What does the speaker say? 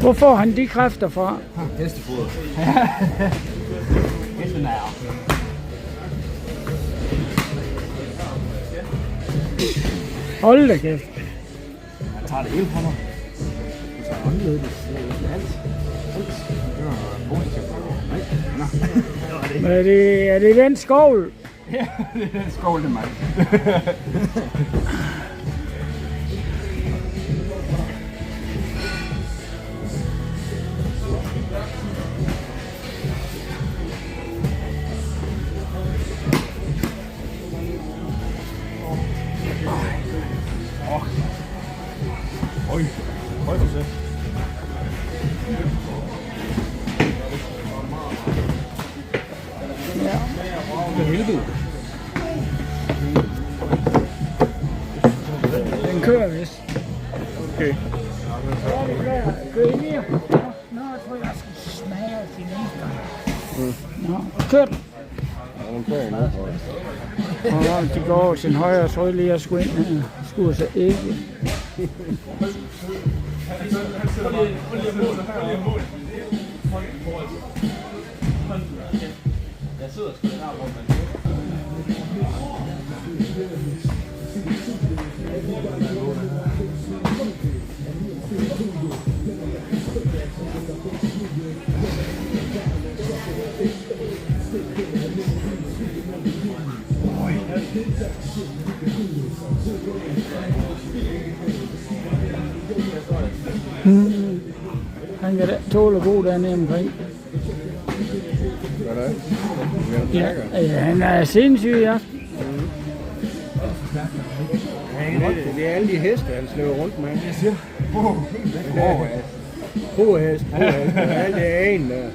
Hvor får han de kræfter fra? Hestefoder. Hestenær. Hold da kæft. Jeg tager det hele fra mig. Du tager håndledet. Det er alt. Det var positivt. Nej. Nå. Er det den skovl? Ja, det er den skål, det er mig. Oj, højt for sig. Ja. Det er helvede. Den kører vist. Okay. Kør ind her. Nå, jeg tror, jeg skal smage af sin eneste. Nå, kør den. Ja, den kører endnu. Og de går over til den højre, så lige at skulle ind her. Skulle så ikke. Jeg sidder sgu der, hvor man Han kan da tåle at bo dernede omkring. Hvad er det? Ja, han er sindssyg, ja. Det er alle de heste, han sløver rundt med. Jeg siger, pohest. Alt det er en der.